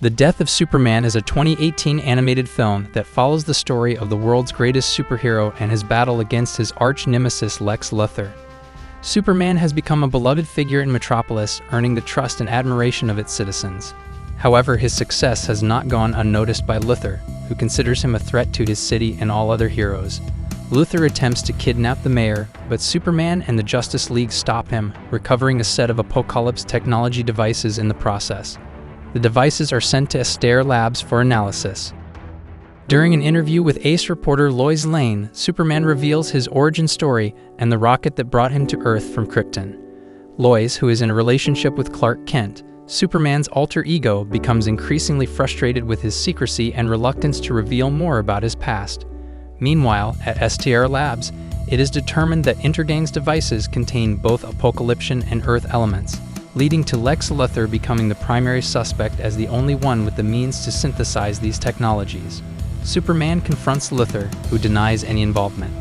The Death of Superman is a 2018 animated film that follows the story of the world's greatest superhero and his battle against his arch-nemesis Lex Luthor. Superman has become a beloved figure in Metropolis, earning the trust and admiration of its citizens. However, his success has not gone unnoticed by Luthor, who considers him a threat to his city and all other heroes. Luthor attempts to kidnap the mayor, but Superman and the Justice League stop him, recovering a set of Apocalypse technology devices in the process. The devices are sent to Astaire Labs for analysis. During an interview with Ace reporter Lois Lane, Superman reveals his origin story and the rocket that brought him to Earth from Krypton. Lois, who is in a relationship with Clark Kent, Superman's alter ego, becomes increasingly frustrated with his secrecy and reluctance to reveal more about his past. Meanwhile, at Astaire Labs, it is determined that Intergang's devices contain both Apocalyptian and Earth elements, leading to Lex Luthor becoming the primary suspect as the only one with the means to synthesize these technologies. Superman confronts Luthor, who denies any involvement.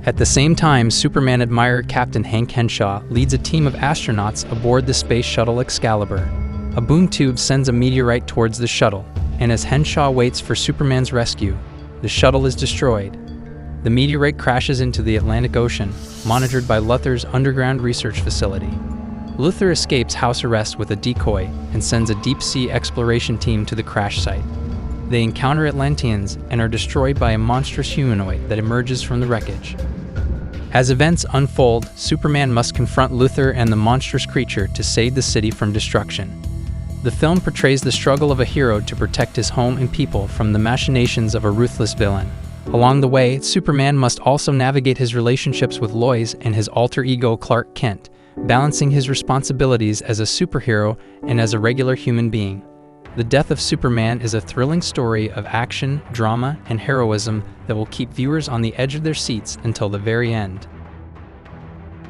At the same time, Superman admirer Captain Hank Henshaw leads a team of astronauts aboard the space shuttle Excalibur. A boom tube sends a meteorite towards the shuttle, and as Henshaw waits for Superman's rescue, the shuttle is destroyed. The meteorite crashes into the Atlantic Ocean, monitored by Luthor's underground research facility. Luthor escapes house arrest with a decoy and sends a deep-sea exploration team to the crash site. They encounter Atlanteans and are destroyed by a monstrous humanoid that emerges from the wreckage. As events unfold, Superman must confront Luthor and the monstrous creature to save the city from destruction. The film portrays the struggle of a hero to protect his home and people from the machinations of a ruthless villain. Along the way, Superman must also navigate his relationships with Lois and his alter ego Clark Kent, balancing his responsibilities as a superhero and as a regular human being. The Death of Superman is a thrilling story of action, drama, and heroism that will keep viewers on the edge of their seats until the very end.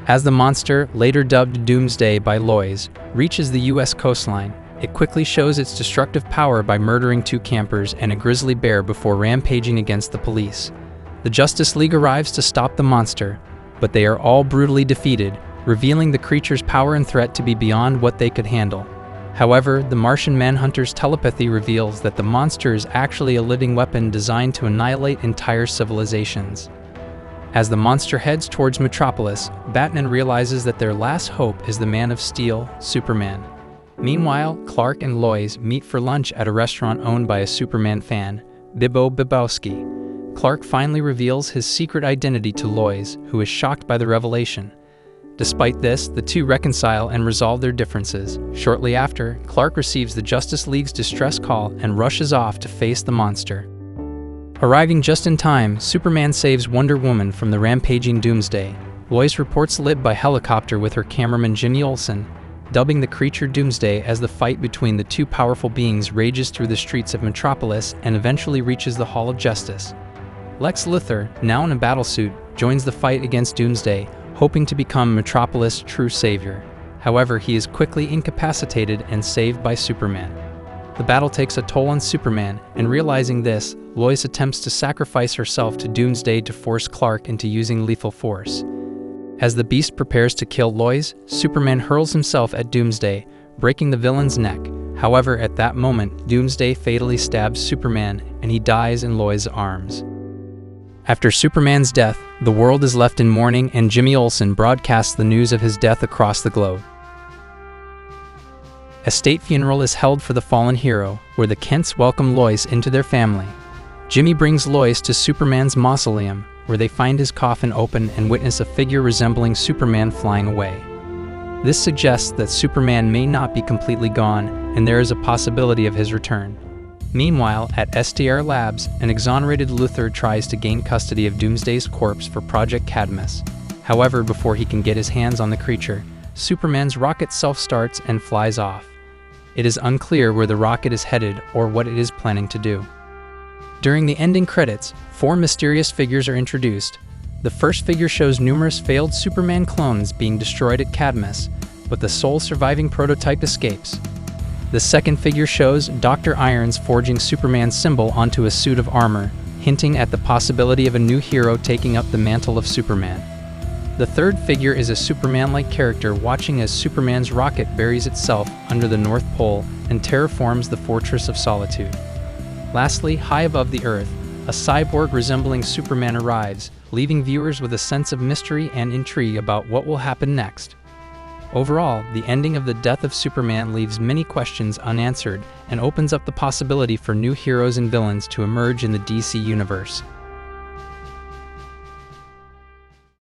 As the monster, later dubbed Doomsday by Lois, reaches the U.S. coastline, it quickly shows its destructive power by murdering 2 campers and a grizzly bear before rampaging against the police. The Justice League arrives to stop the monster, but they are all brutally defeated, revealing the creature's power and threat to be beyond what they could handle. However, the Martian Manhunter's telepathy reveals that the monster is actually a living weapon designed to annihilate entire civilizations. As the monster heads towards Metropolis, Batman realizes that their last hope is the Man of Steel, Superman. Meanwhile, Clark and Lois meet for lunch at a restaurant owned by a Superman fan, Bibbo Bibowski. Clark finally reveals his secret identity to Lois, who is shocked by the revelation. Despite this, the two reconcile and resolve their differences. Shortly after, Clark receives the Justice League's distress call and rushes off to face the monster. Arriving just in time, Superman saves Wonder Woman from the rampaging Doomsday. Lois reports Lib by helicopter with her cameraman Jimmy Olsen, dubbing the creature Doomsday as the fight between the two powerful beings rages through the streets of Metropolis and eventually reaches the Hall of Justice. Lex Luthor, now in a battlesuit, joins the fight against Doomsday, hoping to become Metropolis' true savior. However, he is quickly incapacitated and saved by Superman. The battle takes a toll on Superman, and realizing this, Lois attempts to sacrifice herself to Doomsday to force Clark into using lethal force. As the Beast prepares to kill Lois, Superman hurls himself at Doomsday, breaking the villain's neck. However, at that moment, Doomsday fatally stabs Superman, and he dies in Lois' arms. After Superman's death, the world is left in mourning, and Jimmy Olsen broadcasts the news of his death across the globe. A state funeral is held for the fallen hero, where the Kents welcome Lois into their family. Jimmy brings Lois to Superman's mausoleum, where they find his coffin open and witness a figure resembling Superman flying away. This suggests that Superman may not be completely gone, and there is a possibility of his return. Meanwhile, at Astaire Labs, an exonerated Luthor tries to gain custody of Doomsday's corpse for Project Cadmus. However, before he can get his hands on the creature, Superman's rocket self-starts and flies off. It is unclear where the rocket is headed or what it is planning to do. During the ending credits, 4 mysterious figures are introduced. The first figure shows numerous failed Superman clones being destroyed at Cadmus, but the sole surviving prototype escapes. The second figure shows Dr. Irons forging Superman's symbol onto a suit of armor, hinting at the possibility of a new hero taking up the mantle of Superman. The third figure is a Superman-like character watching as Superman's rocket buries itself under the North Pole and terraforms the Fortress of Solitude. Lastly, high above the Earth, a cyborg resembling Superman arrives, leaving viewers with a sense of mystery and intrigue about what will happen next. Overall, the ending of the death of Superman leaves many questions unanswered and opens up the possibility for new heroes and villains to emerge in the DC universe.